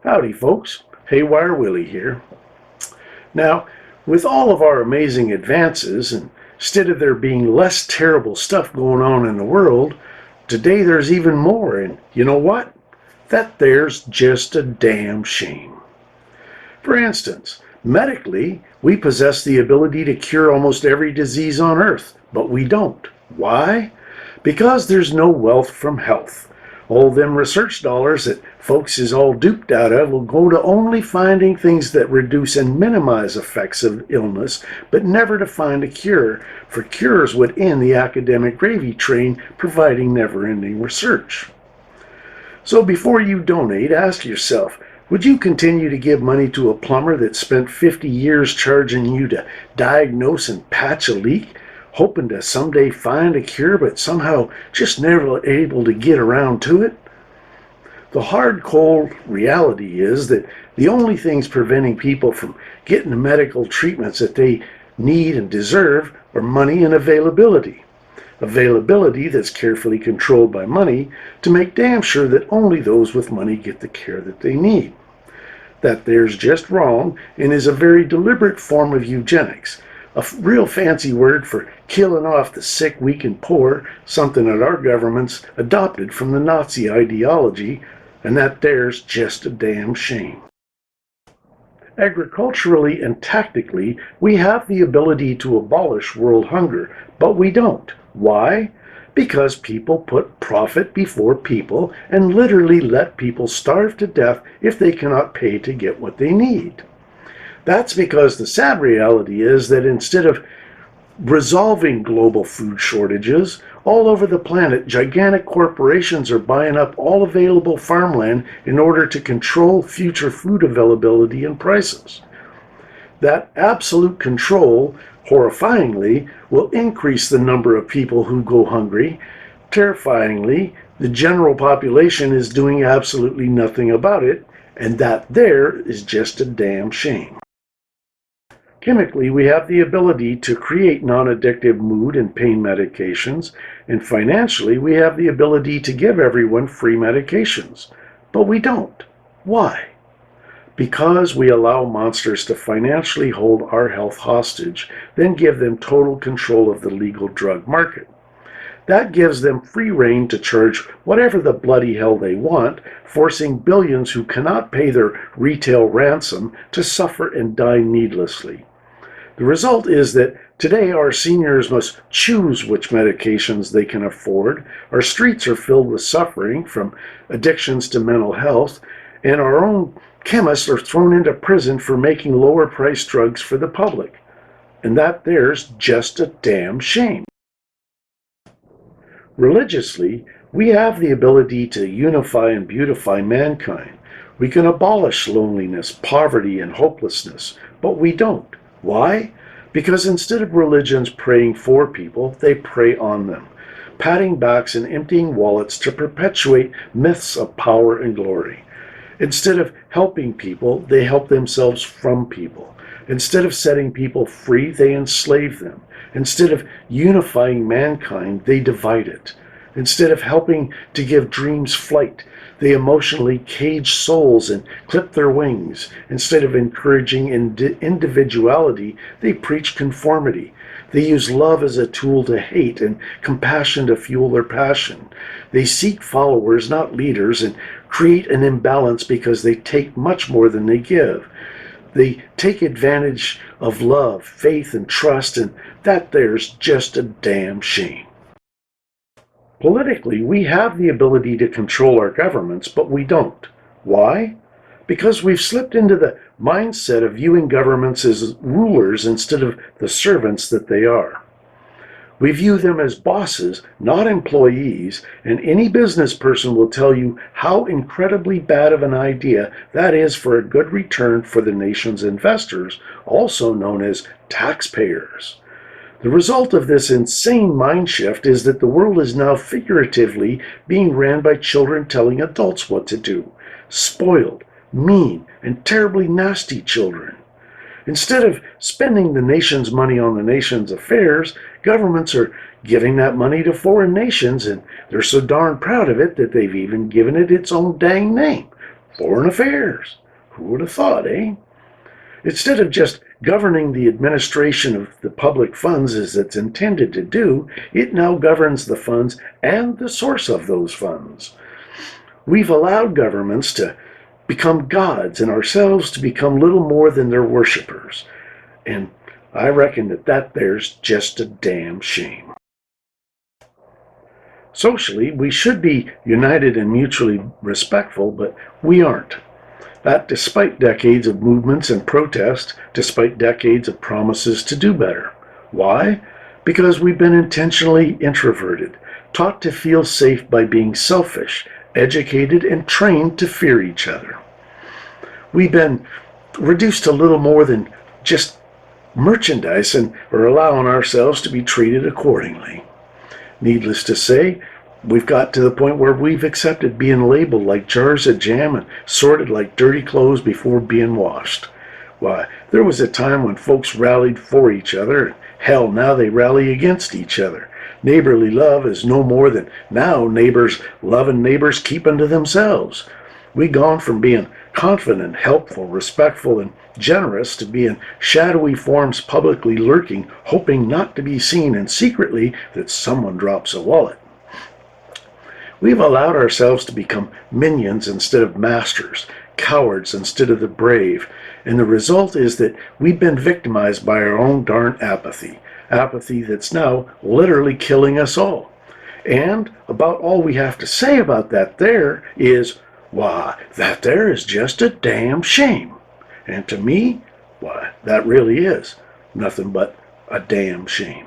Howdy, folks. Haywire Willy here. Now, with all of our amazing advances, and instead of there being less terrible stuff going on in the world, today there's even more, and you know what? That there's just a damn shame. For instance, medically, we possess the ability to cure almost every disease on earth, but we don't. Why? Because there's no wealth from health. All them research dollars that folks is all duped out of will go to only finding things that reduce and minimize effects of illness, but never to find a cure, for cures would end the academic gravy train providing never-ending research. So before you donate, ask yourself, would you continue to give money to a plumber that spent 50 years charging you to diagnose and patch a leak, hoping to someday find a cure, but somehow just never able to get around to it? The hard, cold reality is that the only things preventing people from getting the medical treatments that they need and deserve are money and availability. Availability that's carefully controlled by money to make damn sure that only those with money get the care that they need. That there's just wrong and is a very deliberate form of eugenics, a real fancy word for killing off the sick, weak, and poor, something that our governments adopted from the Nazi ideology, and that there's just a damn shame. Agriculturally and tactically, we have the ability to abolish world hunger, but we don't. Why? Because people put profit before people and literally let people starve to death if they cannot pay to get what they need. That's because the sad reality is that instead of resolving global food shortages, all over the planet, gigantic corporations are buying up all available farmland in order to control future food availability and prices. That absolute control, horrifyingly, will increase the number of people who go hungry. Terrifyingly, the general population is doing absolutely nothing about it, and that there is just a damn shame. Chemically, we have the ability to create non-addictive mood and pain medications, and financially, we have the ability to give everyone free medications. But we don't. Why? Because we allow monsters to financially hold our health hostage, then give them total control of the legal drug market. That gives them free rein to charge whatever the bloody hell they want, forcing billions who cannot pay their retail ransom to suffer and die needlessly. The result is that today our seniors must choose which medications they can afford, our streets are filled with suffering from addictions to mental health, and our own chemists are thrown into prison for making lower priced drugs for the public. And that there's just a damn shame. Religiously, we have the ability to unify and beautify mankind. We can abolish loneliness, poverty, and hopelessness, but we don't. Why? Because instead of religions praying for people, they prey on them, patting backs and emptying wallets to perpetuate myths of power and glory. Instead of helping people, they help themselves from people. Instead of setting people free, they enslave them. Instead of unifying mankind, they divide it. Instead of helping to give dreams flight, they emotionally cage souls and clip their wings. Instead of encouraging individuality, they preach conformity. They use love as a tool to hate and compassion to fuel their passion. They seek followers, not leaders, and create an imbalance because they take much more than they give. They take advantage of love, faith, and trust, and that there's just a damn shame. Politically, we have the ability to control our governments, but we don't. Why? Because we've slipped into the mindset of viewing governments as rulers instead of the servants that they are. We view them as bosses, not employees, and any business person will tell you how incredibly bad of an idea that is for a good return for the nation's investors, also known as taxpayers. The result of this insane mind shift is that the world is now figuratively being ran by children telling adults what to do. Spoiled, mean, and terribly nasty children. Instead of spending the nation's money on the nation's affairs, governments are giving that money to foreign nations, and they're so darn proud of it that they've even given it its own dang name. Foreign affairs. Who would have thought, eh? Instead of just governing the administration of the public funds as it's intended to do, it now governs the funds and the source of those funds. We've allowed governments to become gods and ourselves to become little more than their worshippers. And I reckon that there's just a damn shame. Socially, we should be united and mutually respectful, but we aren't. That despite decades of movements and protests, despite decades of promises to do better. Why? Because we've been intentionally introverted, taught to feel safe by being selfish, educated and trained to fear each other. We've been reduced to little more than just merchandise and are allowing ourselves to be treated accordingly. Needless to say, we've got to the point where we've accepted being labeled like jars of jam and sorted like dirty clothes before being washed. Why, there was a time when folks rallied for each other, and hell, now they rally against each other. Neighborly love is no more than now neighbors loving neighbors keeping to themselves. We've gone from being confident, helpful, respectful, and generous to being shadowy forms publicly lurking, hoping not to be seen and secretly that someone drops a wallet. We've allowed ourselves to become minions instead of masters, cowards instead of the brave, and the result is that we've been victimized by our own darn apathy. Apathy that's now literally killing us all. And about all we have to say about that there is, why, that there is just a damn shame. And to me, why, that really is nothing but a damn shame.